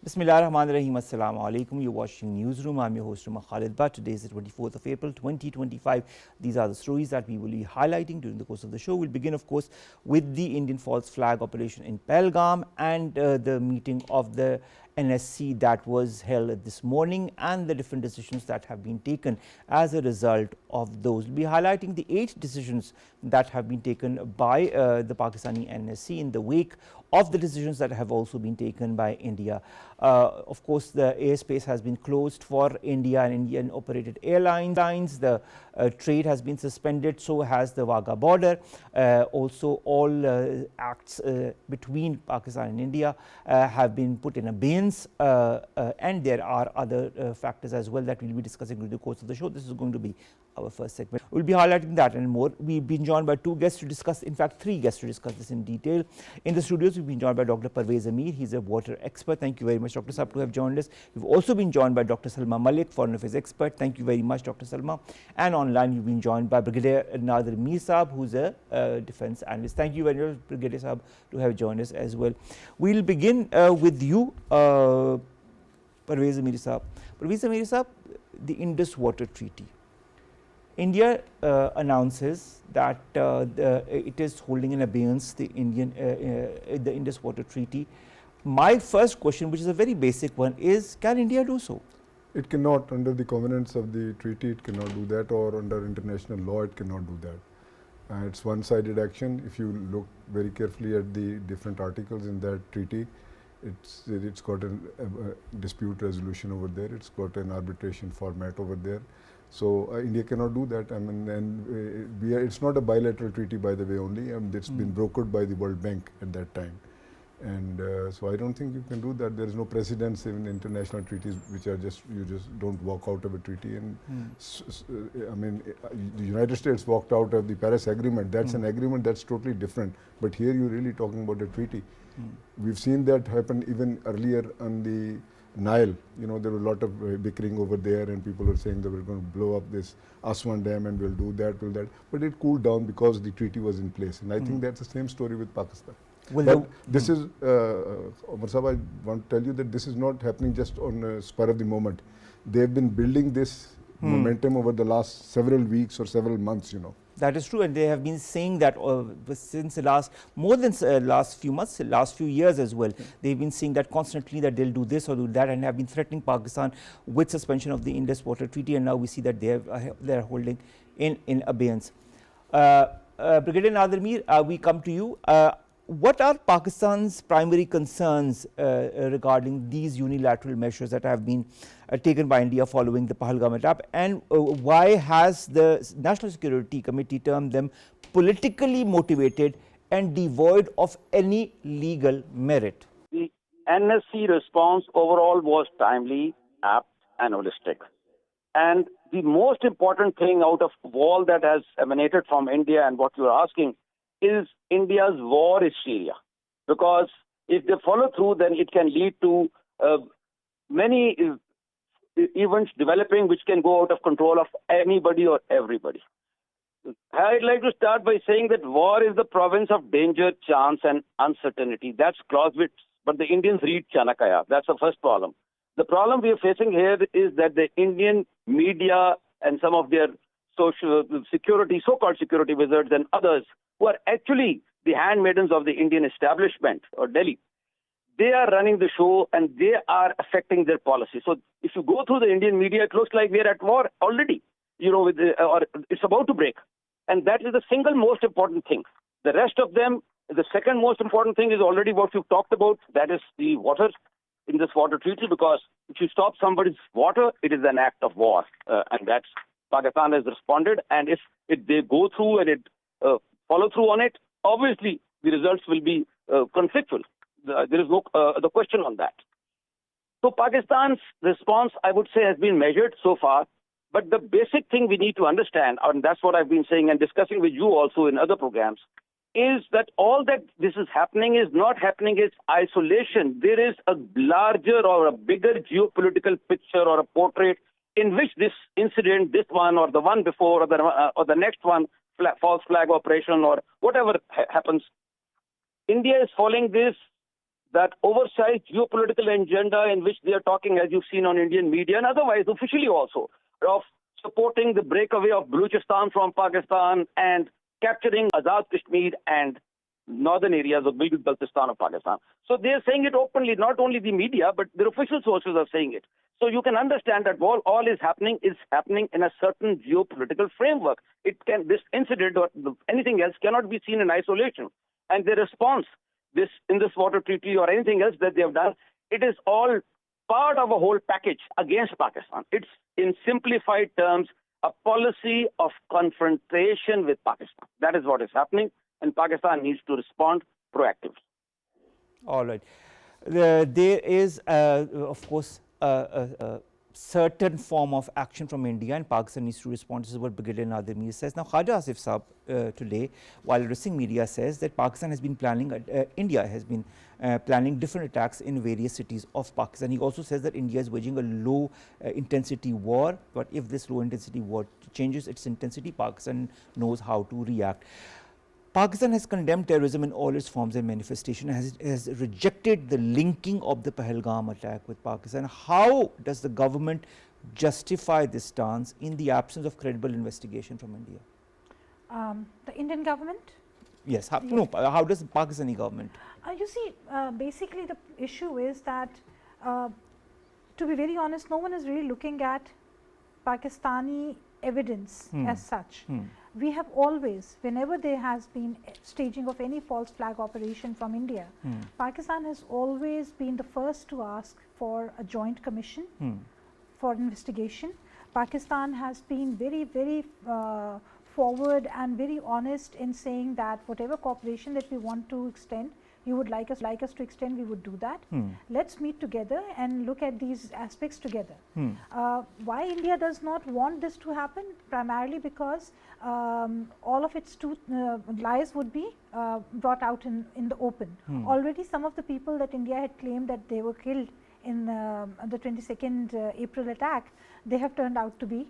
Bismillahirrahmanirrahim. Assalamu alaikum. You're watching Newsroom. I'm your host, Khalid. But today is the 24th of April, 2025. These are the stories that we will be highlighting during the course of the show. We'll begin, of course, with the Indian false flag operation in Pahalgam and the meeting of the NSC that was held this morning and the different decisions that have been taken as a result of those. We'll be highlighting the 8 decisions that have been taken by the Pakistani NSC in the wake of the decisions that have also been taken by India. Of course, the airspace has been closed for India and Indian operated airlines. The trade has been suspended, so has the Wagah border. Also, all acts between Pakistan and India have been put in abeyance, and there are other factors as well that we'll be discussing during the course of the show. This is going to be our first segment. We'll be highlighting that and more. We've been joined by 2 guests to discuss, in fact 3 guests to discuss this in detail. In the studios, we've been joined by Dr. Pervaiz Amir. He's a water expert. Thank you very much, Dr. Saab, to have joined us. We've also been joined by Dr. Salma Malik, foreign affairs expert. Thank you very much, Dr. Salma. And online, we've been joined by Brigadier Nadir Saab, who's a defense analyst. Thank you very much, Brigadier Saab, to have joined us as well. We'll begin with you, Pervaiz Amir Saab. Pervaiz Amir Saab, the Indus Water Treaty. India announces that it is holding in abeyance the Indus Water Treaty. My first question, which is a very basic one, is can India do so? It cannot. Under the covenants of the treaty, it cannot do that, or under international law, it cannot do that. It's one-sided action. If you look very carefully at the different articles in that treaty, it's got a dispute resolution over there. It's got an arbitration format over there. So India cannot do that. I mean, and it's not a bilateral treaty, by the way, only. It's been brokered by the World Bank at that time, and so I don't think you can do that. There is no precedence in international treaties which are you just don't walk out of a treaty. And I mean, the United States walked out of the Paris Agreement. That's an agreement that's totally different. But here you're really talking about a treaty. We've seen that happen even earlier on the Nile. You know, there was a lot of bickering over there, and people were saying that we're going to blow up this Aswan Dam and we'll do that, But it cooled down because the treaty was in place. And I think that's the same story with Pakistan. Well, but this is, Omar Sahab, I want to tell you that this is not happening just on a spur of the moment. They've been building this momentum over the last several weeks or several months, you know. That is true, and they have been saying that since the last few months, last few years as well. They've been saying that constantly, that they'll do this or do that, and have been threatening Pakistan with suspension of the Indus Water Treaty. And now we see that they are holding in abeyance. Brigadier Nadir, we come to you. What are Pakistan's primary concerns regarding these unilateral measures that have been taken by India following the Pahalgam attack, and why has the National Security Committee termed them politically motivated and devoid of any legal merit? The NSC response overall was timely, apt, and holistic. And the most important thing out of all that has emanated from India and what you are asking is India's war in Syria. Because if they follow through, then it can lead to many events developing which can go out of control of anybody or everybody. I'd like to start by saying that war is the province of danger, chance, and uncertainty. That's Clausewitz, but the Indians read Chanakya. That's the first problem. The problem we are facing here is that the Indian media and some of their so-called security wizards and others who are actually the handmaidens of the Indian establishment or Delhi, they are running the show and they are affecting their policy. So if you go through the Indian media, it looks like we're at war already, you know, or it's about to break. And that is the single most important thing. The rest of them, the second most important thing is already what you've talked about, that is the water in this water treaty, because if you stop somebody's water, it is an act of war. And that's Pakistan has responded. And if they go through and follow through on it, obviously the results will be conflictual. There is no the question on that. So Pakistan's response, I would say, has been measured so far. But the basic thing we need to understand, and that's what I've been saying and discussing with you also in other programs, is that all that this is happening is not happening in isolation. There is a larger or a bigger geopolitical picture or a portrait in which this incident, this one or the one before or the next one, false flag operation or whatever happens, India is following this that oversized geopolitical agenda in which they are talking, as you've seen on Indian media and otherwise, officially also, of supporting the breakaway of Balochistan from Pakistan and capturing Azad Kashmir and northern areas of Baltistan of Pakistan. So they're saying it openly, not only the media, but their official sources are saying it. So you can understand that all is happening in a certain geopolitical framework. This incident or anything else cannot be seen in isolation. And the response in this water treaty or anything else that they have done, it is all part of a whole package against Pakistan. It's, in simplified terms, a policy of confrontation with Pakistan. That is what is happening, and Pakistan needs to respond proactively. All right. There is, of course, a certain form of action from India, and Pakistan needs to respond. This is what Brigadier Nadir says. Now, Khaja Asif Saab today, while addressing media, says that Pakistan has been planning, India has been planning different attacks in various cities of Pakistan. He also says that India is waging a low intensity war, but if this low intensity war changes its intensity, Pakistan knows how to react. Pakistan has condemned terrorism in all its forms and manifestation, has rejected the linking of the Pahalgam attack with Pakistan. How does the government justify this stance in the absence of credible investigation from India? The Indian government? Yes. How does the Pakistani government? You see, basically the issue is that, to be very honest, no one is really looking at Pakistani evidence as such. We have always, whenever there has been staging of any false flag operation from India, Pakistan has always been the first to ask for a joint commission for investigation. Pakistan has been very, very forward and very honest in saying that whatever cooperation that we want to extend, you would like us to extend, we would do that. Let's meet together and look at these aspects together. Why India does not want this to happen? Primarily because all of its lies would be brought out in the open. Already some of the people that India had claimed that they were killed in the 22nd April attack, they have turned out to be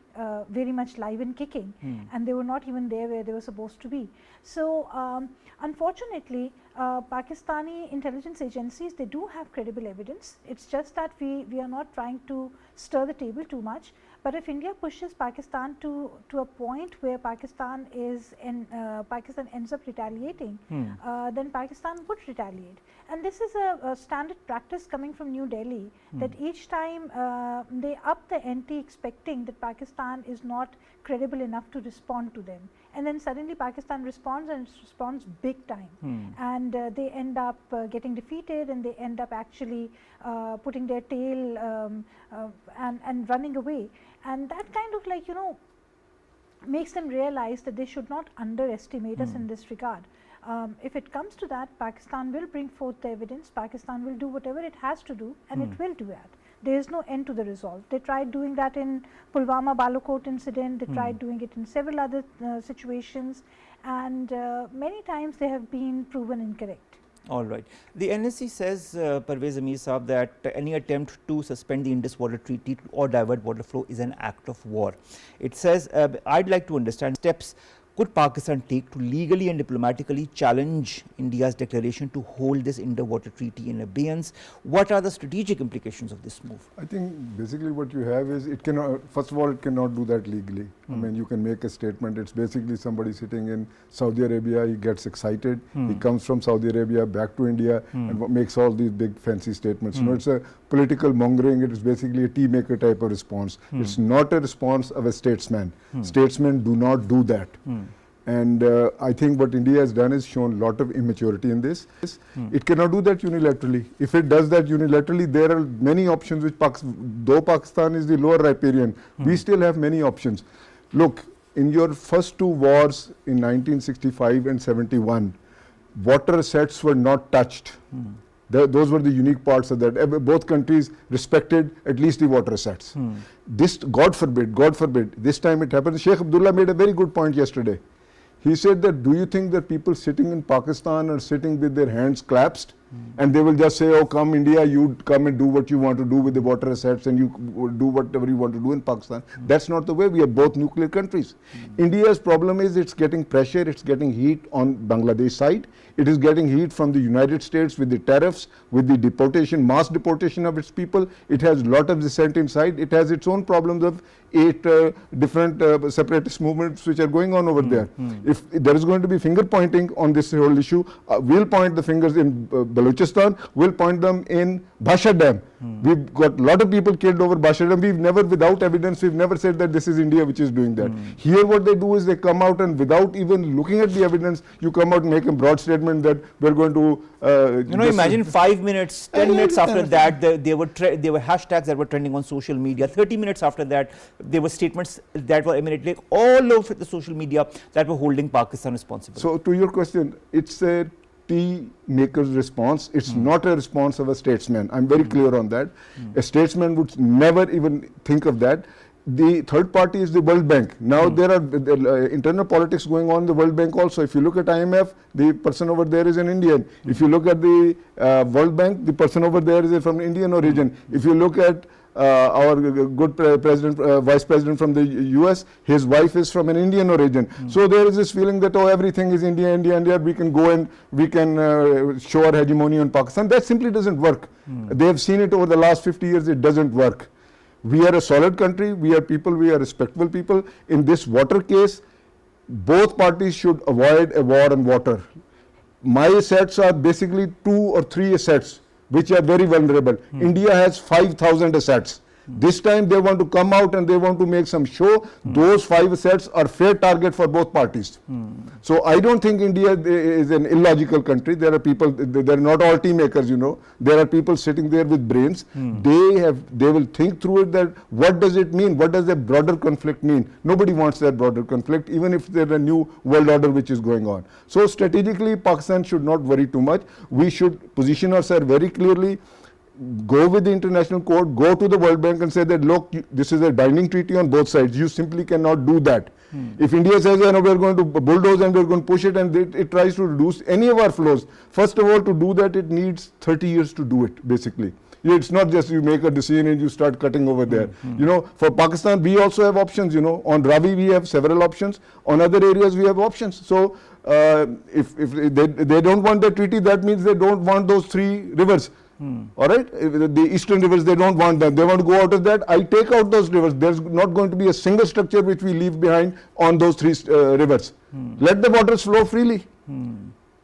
very much live and kicking, and they were not even there where they were supposed to be. So unfortunately, Pakistani intelligence agencies, they do have credible evidence. It's just that we are not trying to stir the table too much. But if India pushes Pakistan to a point where Pakistan ends up retaliating, then Pakistan would retaliate. And this is a standard practice coming from New Delhi, that each time they up the ante expecting that Pakistan is not credible enough to respond to them. And then suddenly Pakistan responds, and it responds big time. And they end up getting defeated, and they end up actually putting their tail and running away. And that kind of makes them realize that they should not underestimate us in this regard. If it comes to that, Pakistan will bring forth the evidence, Pakistan will do whatever it has to do, and it will do that. There is no end to the resolve. They tried doing that in Pulwama Balakot incident, they tried doing it in several other situations, and many times they have been proven incorrect. All right. The NSC says, Pervaiz Amir Saab, that any attempt to suspend the Indus Water Treaty or divert water flow is an act of war. It says, I'd like to understand steps could Pakistan take to legally and diplomatically challenge India's declaration to hold this Indo-Water Treaty in abeyance? What are the strategic implications of this move? I think basically what you have is, it cannot, first of all, it cannot do that legally. I mean, you can make a statement. It's basically somebody sitting in Saudi Arabia, he gets excited, he comes from Saudi Arabia back to India and makes all these big fancy statements. You know, it's a political mongering. It is basically a tea maker type of response. It's not a response of a statesman. Statesmen do not do that. And I think what India has done is shown a lot of immaturity in this. It cannot do that unilaterally. If it does that unilaterally, there are many options which though Pakistan is the lower riparian, we still have many options. Look, in your first two wars in 1965 and 71, water assets were not touched. Those were the unique parts of that. Both countries respected at least the water assets. This, God forbid, this time it happens. Sheikh Abdullah made a very good point yesterday. He said that, do you think that people sitting in Pakistan are sitting with their hands clasped? And they will just say, oh, come India, you come and do what you want to do with the water assets and you do whatever you want to do in Pakistan. That's not the way. We are both nuclear countries. India's problem is it's getting pressure, it's getting heat on Bangladesh side. It is getting heat from the United States with the tariffs, with the deportation, mass deportation of its people. It has a lot of dissent inside. It has its own problems of 8 different separatist movements which are going on over there. If there is going to be finger pointing on this whole issue, we'll point the fingers in Balochistan, we'll point them in Bhasha Dam. We've got a lot of people killed over Bhasha Dam. We've never, without evidence, we've never said that this is India which is doing that. Here what they do is they come out and without even looking at the evidence, you come out and make a broad statement that we're going to... imagine 5 minutes, 10 minutes after that, there were hashtags that were trending on social media. 30 minutes after that, there were statements that were emanating all over the social media that were holding Pakistan responsible. So to your question, it's a tea maker's response. It's not a response of a statesman. I'm very clear on that. A statesman would never even think of that. The third party is the World Bank. Now there are internal politics going on in the World Bank also. If you look at IMF, the person over there is an Indian. If you look at the World Bank, the person over there is from Indian origin. If you look at our good vice president from the US, his wife is from an Indian origin. So there is this feeling that, oh, everything is India, India, India, we can go and we can show our hegemony on Pakistan. That simply doesn't work. They have seen it over the last 50 years, it doesn't work. We are a solid country, we are people, we are respectful people. In this water case, both parties should avoid a war on water. My assets are basically 2 or 3 assets which are very vulnerable. India has 5,000 assets. This time they want to come out and they want to make some show. Those 5 assets are fair target for both parties. So I don't think India is an illogical country. There are people, they are not all tea makers, you know. There are people sitting there with brains. They will think through it that what does it mean? What does a broader conflict mean? Nobody wants that broader conflict, even if there's a new world order which is going on. So strategically, Pakistan should not worry too much. We should position ourselves very clearly. Go with the international court, go to the World Bank and say that, look, this is a binding treaty on both sides. You simply cannot do that. If India says, you know, we're going to bulldoze and we're going to push it and it tries to reduce any of our flows, first of all, to do that, it needs 30 years to do it, basically. It's not just you make a decision and you start cutting over there. You know, for Pakistan, we also have options, you know. On Ravi, we have several options. On other areas, we have options. So, if they don't want the treaty, that means they don't want those 3 rivers. All right, the eastern rivers, they don't want them. They want to go out of that. I take out those rivers. There's not going to be a single structure which we leave behind on those 3 rivers. Let the waters flow freely.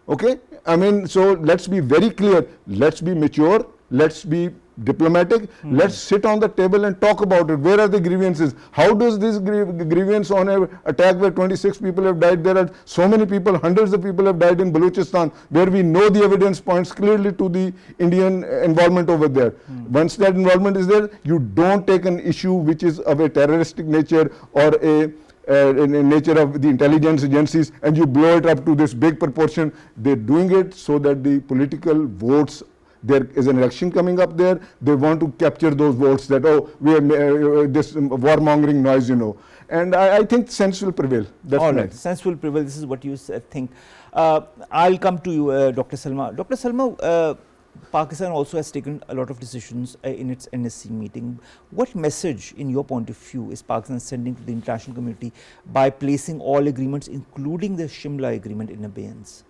Okay, I mean, so let's be very clear. Let's be mature. Let's be diplomatic. Let's sit on the table and talk about it. Where are the grievances? How does this grievance on an attack where 26 people have died? There are so many people, hundreds of people have died in Balochistan, where we know the evidence points clearly to the Indian involvement over there. Once that involvement is there, you don't take an issue which is of a terroristic nature or in nature of the intelligence agencies and you blow it up to this big proportion. They're doing it so that the political votes, there is an election coming up there, they want to capture those votes that, oh, we are this warmongering noise, you know. And I think sense will prevail. That's all right, sense will prevail. This is what you think. I'll come to you, Dr. Salma. Dr. Salma, Pakistan also has taken a lot of decisions in its NSC meeting. What message, in your point of view, is Pakistan sending to the international community by placing all agreements, including the Shimla agreement, in abeyance?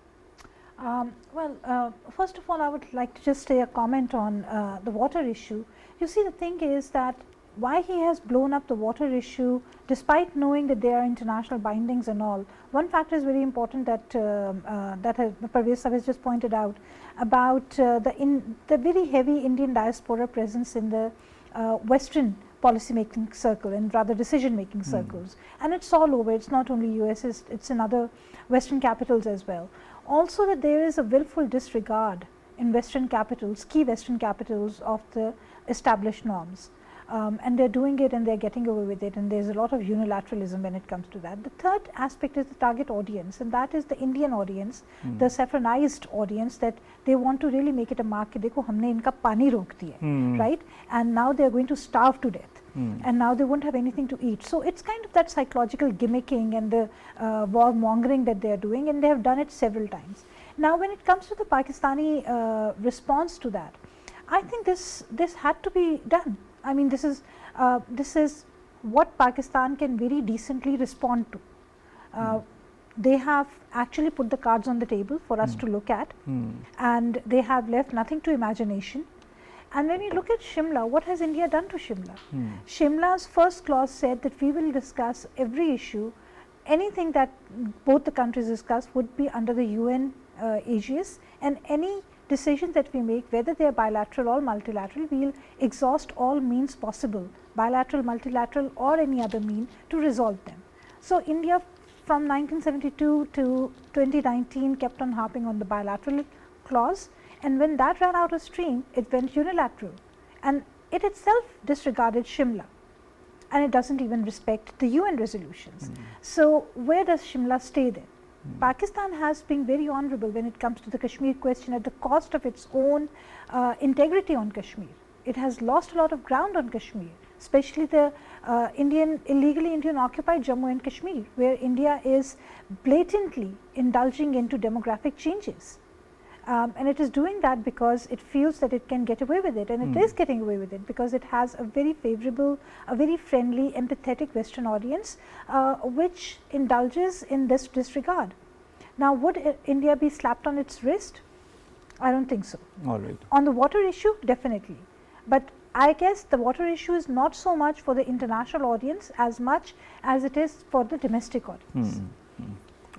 First of all, I would like to just say a comment on the water issue. You see, the thing is that why he has blown up the water issue, despite knowing that there are international bindings and all. One factor is very important that Pervaiz has just pointed out about the very heavy Indian diaspora presence in the Western policy making circle and rather decision making circles, and it's all over. It's not only US, it's in other Western capitals as well. Also, that there is a willful disregard in Western capitals, key Western capitals, of the established norms. And they're doing it and they're getting away with it, and there's a lot of unilateralism when it comes to that. The third aspect is the target audience, and that is the Indian audience, the saffronized audience, that they want to really make it a market. Dekho, humne inka pani rok diya, right? And now they're going to starve to death. And now they won't have anything to eat. So it's kind of that psychological gimmicking and the warmongering that they're doing, and they have done it several times. Now, when it comes to the Pakistani response to that, I think this had to be done. I mean, this is what Pakistan can very decently respond to. They have actually put the cards on the table for us to look at, and they have left nothing to imagination. And when we look at Shimla, what has India done to Shimla? Shimla's first clause said that we will discuss every issue, anything that both the countries discuss would be under the UN aegis, and any decision that we make, whether they are bilateral or multilateral, we will exhaust all means possible, bilateral, multilateral or any other mean, to resolve them. So, India from 1972 to 2019 kept on harping on the bilateral clause, and when that ran out of steam, it went unilateral, and it itself disregarded Shimla, and it does not even respect the UN resolutions. So, where does Shimla stay then? Pakistan has been very honorable when it comes to the Kashmir question at the cost of its own integrity on Kashmir. It has lost a lot of ground on Kashmir, especially the illegally Indian occupied Jammu and Kashmir, where India is blatantly indulging into demographic changes. And it is doing that because it feels that it can get away with it, and it is getting away with it because it has a very favorable, a very friendly, empathetic Western audience, which indulges in this disregard. Now, would India be slapped on its wrist? I don't think so. All right. On the water issue, definitely. But I guess the water issue is not so much for the international audience as much as it is for the domestic audience.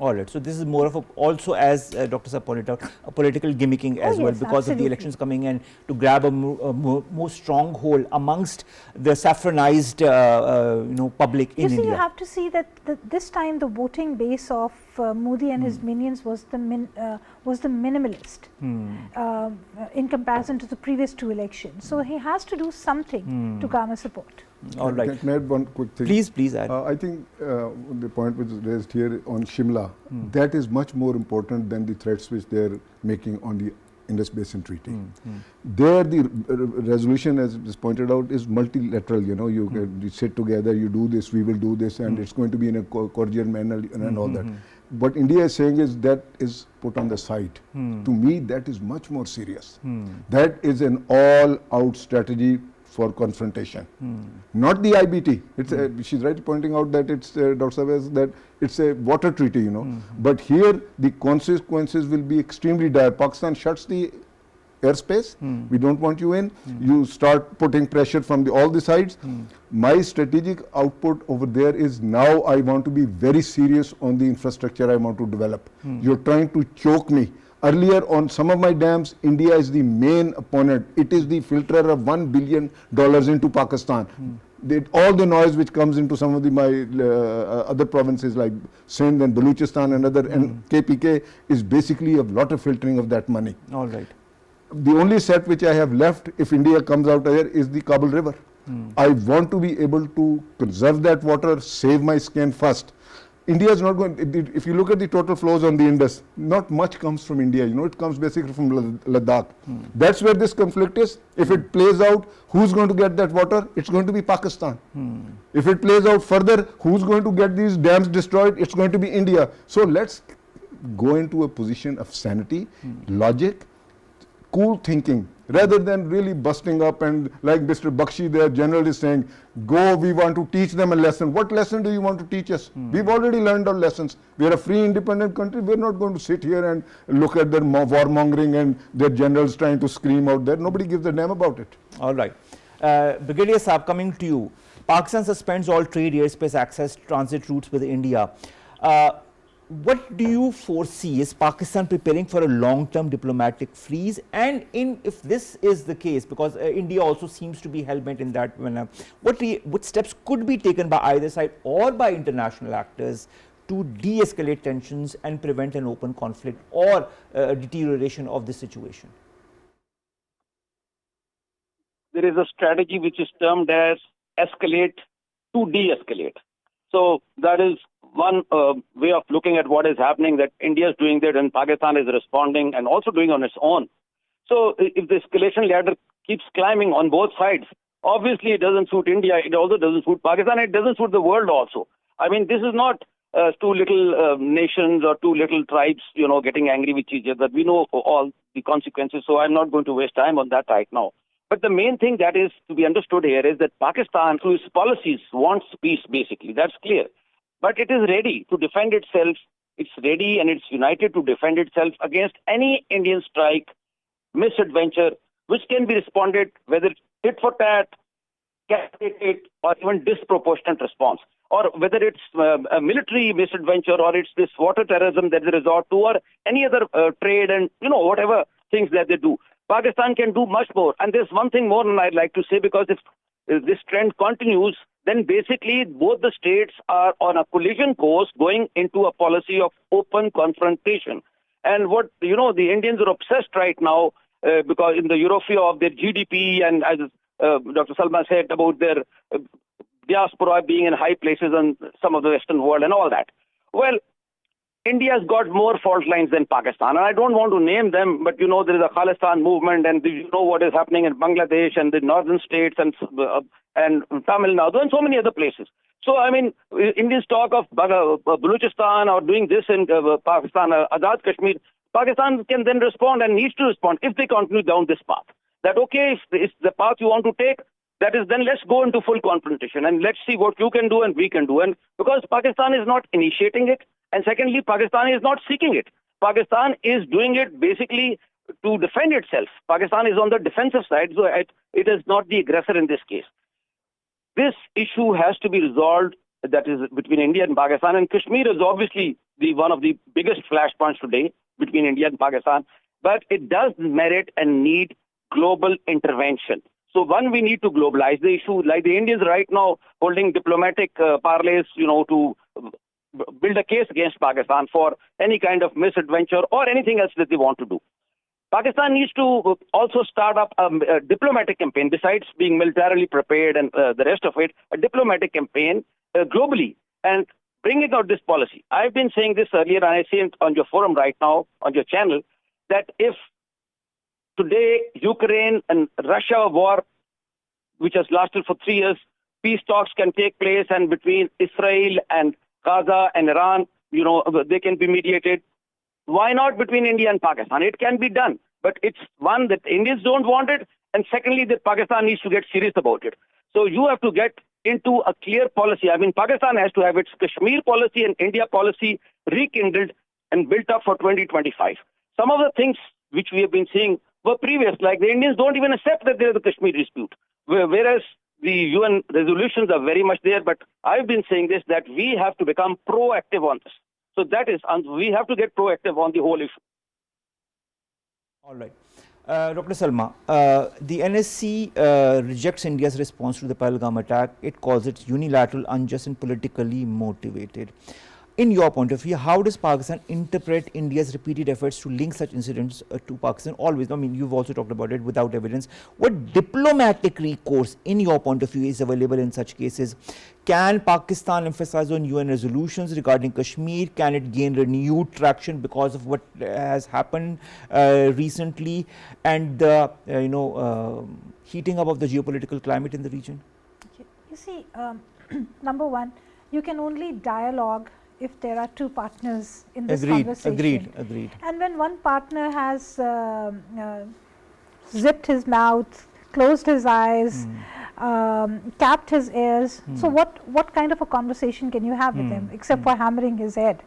All right. So, this is more of a, also as Dr. Saab pointed out, a political gimmicking as well, because of the elections coming in to grab a more stronghold amongst the saffronized public in India. You have to see that this time the voting base of Modi and his minions was the minimalist in comparison to the previous two elections. So, he has to do something to garner support. All right. Can I add one quick thing? Please add. I think the point which is raised here on Shimla, that is much more important than the threats which they are making on the Indus Basin Treaty. There the resolution, as is pointed out, is multilateral. You sit together, you do this, we will do this, and it's going to be in a cordial manner and all that. What India is saying is that is put on the side. To me, that is much more serious. That is an all-out strategy for confrontation, not the IBT. It's she's right pointing out that it's Dr. Saab, that it's a water treaty, but here the consequences will be extremely dire. Pakistan shuts the airspace. We don't want you in. You start putting pressure from all the sides. My strategic output over there is now I want to be very serious on the infrastructure I want to develop. You're trying to choke me. Earlier on some of my dams, India is the main opponent. It is the filterer of $1 billion into Pakistan. All the noise which comes into some of my other provinces like Sindh and Baluchistan and other, and KPK is basically a lot of filtering of that money. All right. The only set which I have left, if India comes out there, is the Kabul River. I want to be able to conserve that water, save my skin first. India is not going, if you look at the total flows on the Indus, not much comes from India, it comes basically from Ladakh. That's where this conflict is. If it plays out, who's going to get that water? It's going to be Pakistan. If it plays out further, who's going to get these dams destroyed? It's going to be India. So let's go into a position of sanity, logic, cool thinking, rather than really busting up and like Mr. Bakshi, their general, is saying, go, we want to teach them a lesson. What lesson do you want to teach us? We've already learned our lessons. We are a free, independent country. We're not going to sit here and look at their warmongering and their generals trying to scream out there. Nobody gives a damn about it. All right. Brigadier Saab, coming to you. Pakistan suspends all trade, airspace access, transit routes with India. What do you foresee? Is Pakistan preparing for a long-term diplomatic freeze? And if this is the case, because India also seems to be hell-bent in that manner, what steps could be taken by either side or by international actors to de-escalate tensions and prevent an open conflict or deterioration of the situation? There is a strategy which is termed as escalate to de-escalate. So that is one way of looking at what is happening, that India is doing that and Pakistan is responding and also doing on its own. So if the escalation ladder keeps climbing on both sides, obviously it doesn't suit India, it also doesn't suit Pakistan, it doesn't suit the world also. I mean, this is not two little nations or two little tribes, getting angry with each other. We know all the consequences, so I'm not going to waste time on that right now. But the main thing that is to be understood here is that Pakistan, through its policies, wants peace, basically. That's clear. But it is ready to defend itself. It's ready and it's united to defend itself against any Indian strike, misadventure, which can be responded, whether it's tit for tat, calculated, or even disproportionate response, or whether it's a military misadventure, or it's this water terrorism that they resort to, or any other trade and, whatever things that they do. Pakistan can do much more. And there's one thing more I'd like to say, because if this trend continues, then basically both the states are on a collision course going into a policy of open confrontation. And what, the Indians are obsessed right now because in the euphoria of their GDP, and as Dr. Salma said about their diaspora being in high places in some of the Western world and all that. Well, India's got more fault lines than Pakistan, and I don't want to name them, but there is a Khalistan movement, and what is happening in Bangladesh and the northern states and Tamil Nadu and so many other places. So, I mean, Indians talk of Balochistan or doing this in Pakistan, Azad Kashmir. Pakistan can then respond and needs to respond if they continue down this path. That, okay, if it's the path you want to take, that is, then let's go into full confrontation and let's see what you can do and we can do. And because Pakistan is not initiating it, and secondly, Pakistan is not seeking it. Pakistan is doing it basically to defend itself. Pakistan is on the defensive side, so it is not the aggressor in this case. This issue has to be resolved, that is between India and Pakistan, and Kashmir is obviously one of the biggest flashpoints today between India and Pakistan, but it does merit and need global intervention. So one, we need to globalize the issue, like the Indians right now holding diplomatic parleys, to build a case against Pakistan for any kind of misadventure or anything else that they want to do. Pakistan needs to also start up a diplomatic campaign, besides being militarily prepared and the rest of it, a diplomatic campaign globally and bringing out this policy. I've been saying this earlier, and I say it on your forum right now, on your channel, that if today Ukraine and Russia war, which has lasted for 3 years, peace talks can take place, and between Israel and Gaza and Iran, they can be mediated. Why not between India and Pakistan? It can be done. But it's one, that Indians don't want it, and secondly, that Pakistan needs to get serious about it. So you have to get into a clear policy. I mean, Pakistan has to have its Kashmir policy and India policy rekindled and built up for 2025. Some of the things which we have been seeing were previous, like the Indians don't even accept that there is a Kashmir dispute, whereas the UN resolutions are very much there. But I've been saying this, that we have to become proactive on this. So that is, we have to get proactive on the whole issue. All right. Dr. Salma, the NSC rejects India's response to the Pahalgam attack. It calls it unilateral, unjust and politically motivated. In your point of view, how does Pakistan interpret India's repeated efforts to link such incidents to Pakistan? Always, I mean, you've also talked about it, without evidence. What diplomatic recourse, in your point of view, is available in such cases? Can Pakistan emphasize on UN resolutions regarding Kashmir? Can it gain renewed traction because of what has happened recently and the heating up of the geopolitical climate in the region? Okay. You see, number one, you can only dialogue if there are two partners in this conversation. Agreed. And when one partner has zipped his mouth, closed his eyes, capped his ears, so what kind of a conversation can you have with him, except for hammering his head,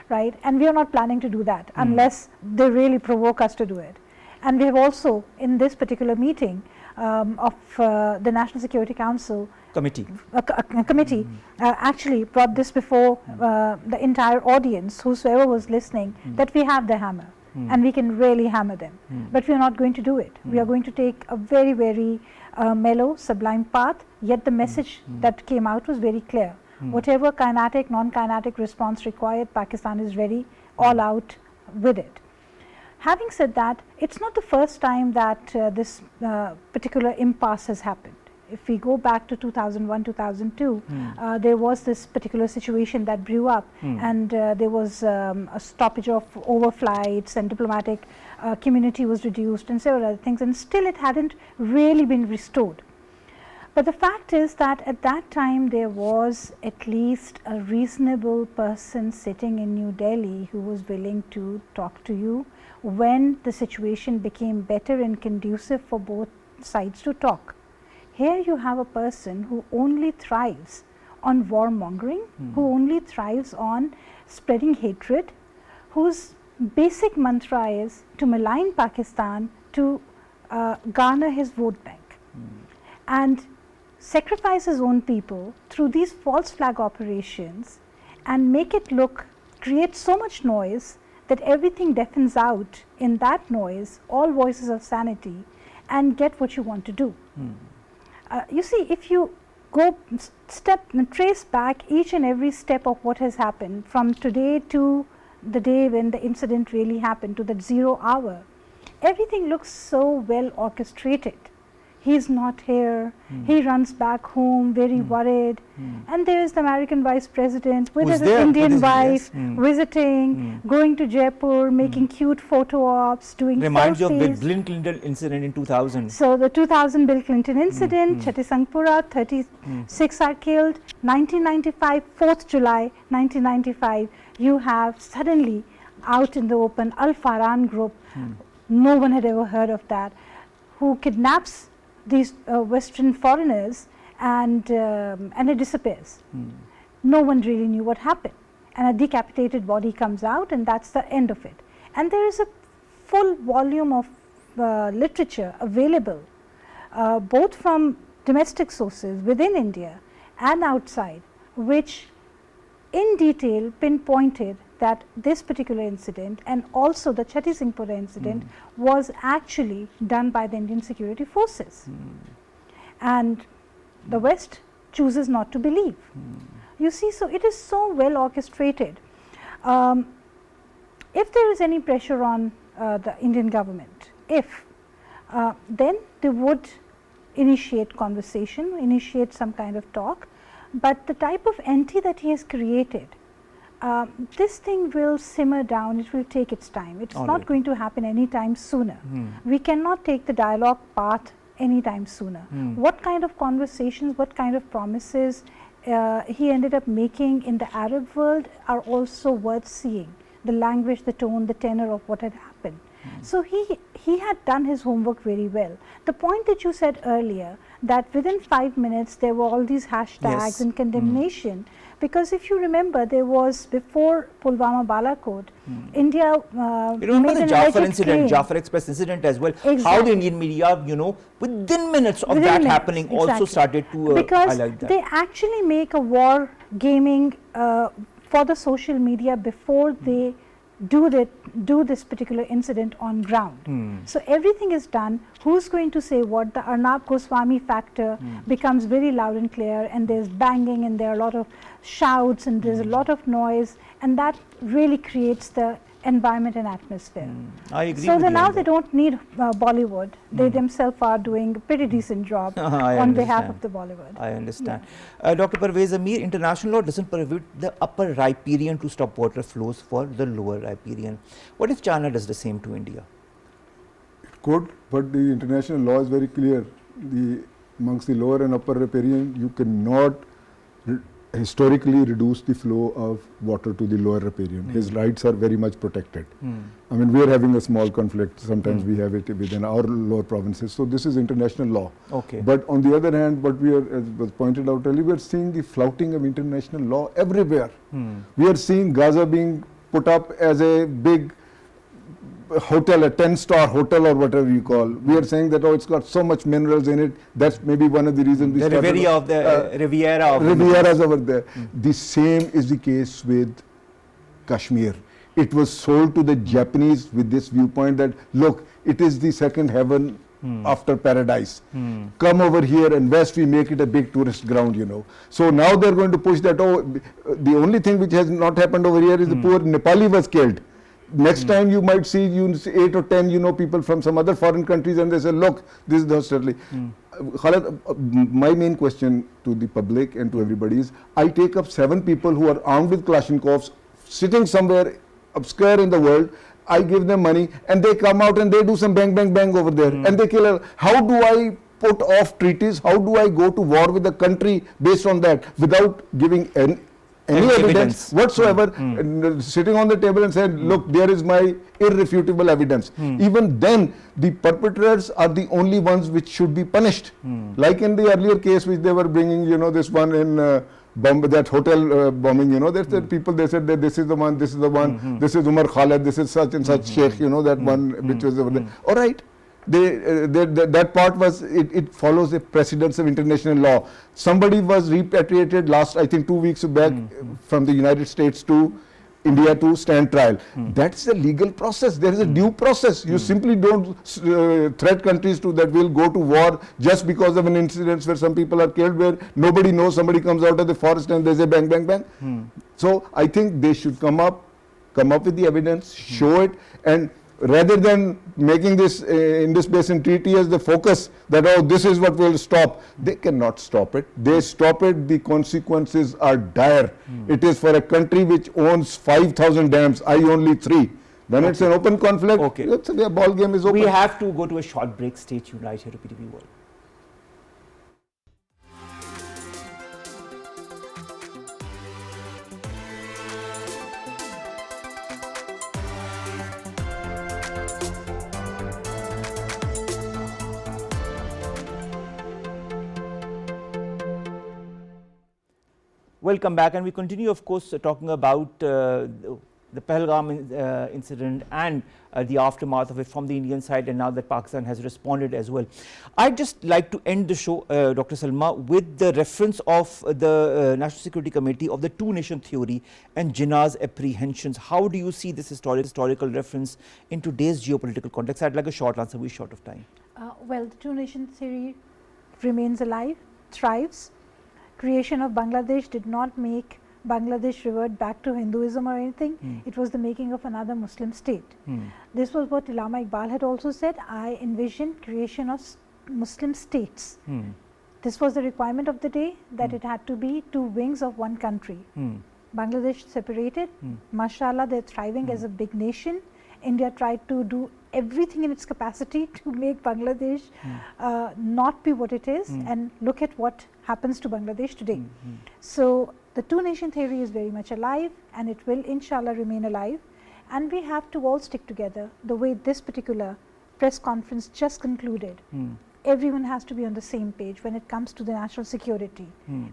right? And we are not planning to do that unless they really provoke us to do it. And we have also, in this particular meeting of the National Security Council committee, actually brought this before the entire audience, whosoever was listening, that we have the hammer and we can really hammer them. But we are not going to do it. We are going to take a very, very mellow, sublime path, yet the message that came out was very clear. Whatever kinetic, non-kinetic response required, Pakistan is ready, all out with it. Having said that, it's not the first time that this particular impasse has happened. If we go back to 2001, 2002, there was this particular situation that blew up, and there was a stoppage of overflights, and diplomatic community was reduced and several other things, and still it hadn't really been restored. But the fact is that at that time there was at least a reasonable person sitting in New Delhi who was willing to talk to you when the situation became better and conducive for both sides to talk. Here you have a person who only thrives on warmongering, who only thrives on spreading hatred, whose basic mantra is to malign Pakistan, to garner his vote bank, and sacrifice his own people through these false flag operations and make it look, create so much noise that everything deafens out in that noise, all voices of sanity, and get what you want to do. You see, if you go trace back each and every step of what has happened from today to the day when the incident really happened, to that 0 hour, everything looks so well orchestrated. He's not here, he runs back home very worried, and there is the American Vice President with his Indian wife visiting, going to Jaipur, making cute photo ops, doing Reminds selfies. you of the Bill Clinton incident in 2000. So the 2000 Bill Clinton incident, Chhattisgarh, 36 are killed, 1995, 4th July 1995, you have suddenly out in the open Al-Farhan group, no one had ever heard of that, who kidnaps these Western foreigners and it disappears. No one really knew what happened, and a decapitated body comes out, and that's the end of it. And there is a full volume of literature available both from domestic sources within India and outside, which in detail pinpointed that this particular incident and also the Chhattisgarh incident was actually done by the Indian security forces. And the West chooses not to believe. You see, so it is so well orchestrated. If there is any pressure on the Indian government, then they would initiate conversation, initiate some kind of talk, but the type of entity that he has created, this thing will simmer down, it will take its time. It's not going to happen anytime sooner. We cannot take the dialogue path anytime sooner. What kind of conversations, what kind of promises he ended up making in the Arab world are also worth seeing. The language, the tone, the tenor of what had happened. So he had done his homework very well. The point that you said earlier, that within 5 minutes there were all these hashtags and condemnation, because if you remember, there was before Pulwama Balakot, India you remember the Jafar incident, Jafar Express incident as well, how the Indian media, you know, within minutes of that happening also started to highlight that. They actually make a war gaming for the social media before they do this particular incident on ground. So everything is done. Who's going to say what? The Arnab Goswami factor becomes very loud and clear, and there's banging, and there are a lot of shouts, and there's a lot of noise, and that really creates the environment and atmosphere. I agree. So with now you they don't need Bollywood. They themselves are doing a pretty decent job on behalf of the Bollywood. I understand. Dr. Pervaiz, Amir, international law doesn't prohibit the upper riparian to stop water flows for the lower riparian. What if China does the same to India? It could, but the international law is very clear. Amongst the lower and upper riparian, you cannot historically reduce the flow of water to the lower riparian. His rights are very much protected. I mean, we are having a small conflict. Sometimes we have it within our lower provinces. So this is international law. But on the other hand, what we are, as was pointed out earlier, we are seeing the flouting of international law everywhere. We are seeing Gaza being put up as a big hotel, a 10-star hotel or whatever you call. We are saying that, oh, it's got so much minerals in it. That's maybe one of the reasons we started. The Riviera of Rivieras over there. The same is the case with Kashmir. It was sold to the Japanese with this viewpoint that, look, it is the second heaven after paradise. Come over here, and West, we make it a big tourist ground, you know. So now they're going to push that, oh, the only thing which has not happened over here is the poor Nepali was killed. Next time you might see 8 or 10, you know, people from some other foreign countries, and they say, look, this is the hostility. Khalid, my main question to the public and to everybody is, I take up 7 people who are armed with Kalashnikovs, sitting somewhere obscure in the world, I give them money, and they come out and they do some bang, bang, bang over there, and they kill. How do I put off treaties? How do I go to war with a country based on that without giving any evidence whatsoever, sitting on the table and saying, look, there is my irrefutable evidence. Even then, the perpetrators are the only ones which should be punished. Like in the earlier case which they were bringing, you know, this one in Bombay, that hotel bombing, you know, there's the people, they said that this is the one, this is the one, this is Umar Khalid, this is such and such sheikh, you know, that one which was over there. All right. That part was, it follows the precedents of international law. Somebody was repatriated last, I think 2 weeks back from the United States to India to stand trial. That's the legal process. There is a due process. You simply don't threat countries to that will go to war just because of an incident where some people are killed, where nobody knows, somebody comes out of the forest and they say bang, bang, bang. So I think they should come up with the evidence, show it, and rather than making this Indus Basin Treaty as the focus that, oh, this is what will stop, they cannot stop it. They stop it, the consequences are dire. It is for a country which owns 5,000 dams, I only 3. When it's an open conflict, the ball game is open. We have to go to a short break. Stay tuned right here to PTV World. Welcome back, and we continue, of course, talking about the Pahalgam incident and the aftermath of it from the Indian side, and now that Pakistan has responded as well. I'd just like to end the show, Dr. Salma, with the reference of the National Security Committee of the two-nation theory and Jinnah's apprehensions. How do you see this historical reference in today's geopolitical context? I'd like a short answer, we're short of time. Well, the two-nation theory remains alive, thrives. Creation of Bangladesh did not make Bangladesh revert back to Hinduism or anything. It was the making of another Muslim state. This was what Allama Iqbal had also said. I envision creation of Muslim states. This was the requirement of the day, that it had to be two wings of one country. Bangladesh separated. Mashallah, they're thriving as a big nation. India tried to do everything in its capacity to make Bangladesh not be what it is, and look at what happens to Bangladesh today. So the two-nation theory is very much alive, and it will inshallah remain alive, and we have to all stick together the way this particular press conference just concluded. Everyone has to be on the same page when it comes to the national security,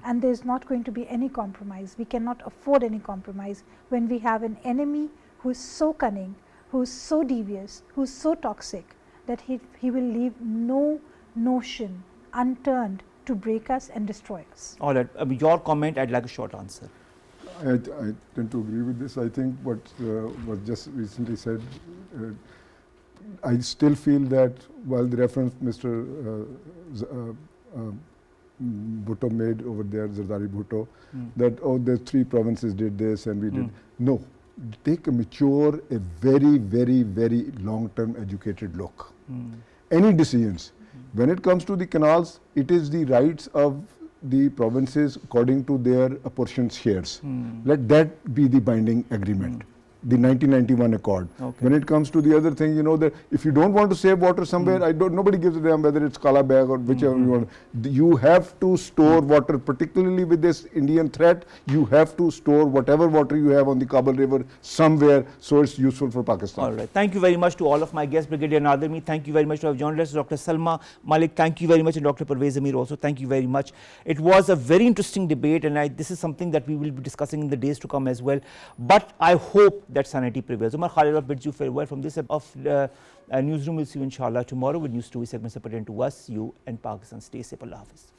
and there is not going to be any compromise. We cannot afford any compromise when we have an enemy who is so cunning, who is so devious, who is so toxic, that he will leave no notion unturned to break us and destroy us. All right, your comment, I'd like a short answer. I tend to agree with this. I think what was just recently said, I still feel that while the reference Mr. Bhutto made over there, Zardari Bhutto, that, oh, the 3 provinces did this and we did. No, take a mature, a very, very, very long-term educated look. Any decisions. When it comes to the canals, it is the rights of the provinces according to their apportioned shares. Let that be the binding agreement. The 1991 Accord. When it comes to the other thing, you know, that if you don't want to save water somewhere, nobody gives a damn whether it's Kala Bag or whichever you want. You have to store water, particularly with this Indian threat. You have to store whatever water you have on the Kabul River somewhere, so it's useful for Pakistan. All right. Thank you very much to all of my guests, Brigadier Nadir. Thank you very much to our journalists, Dr. Salma, Malik. Thank you very much, and Dr. Pervaiz, Amir also. Thank you very much. It was a very interesting debate, and this is something that we will be discussing in the days to come as well. But I hope that sanity prevails. Omar, Khalid bids you farewell from this of Newsroom. We'll see you inshallah tomorrow with news story segments pertaining to us, you and Pakistan. Stay safe. Allah Hafiz.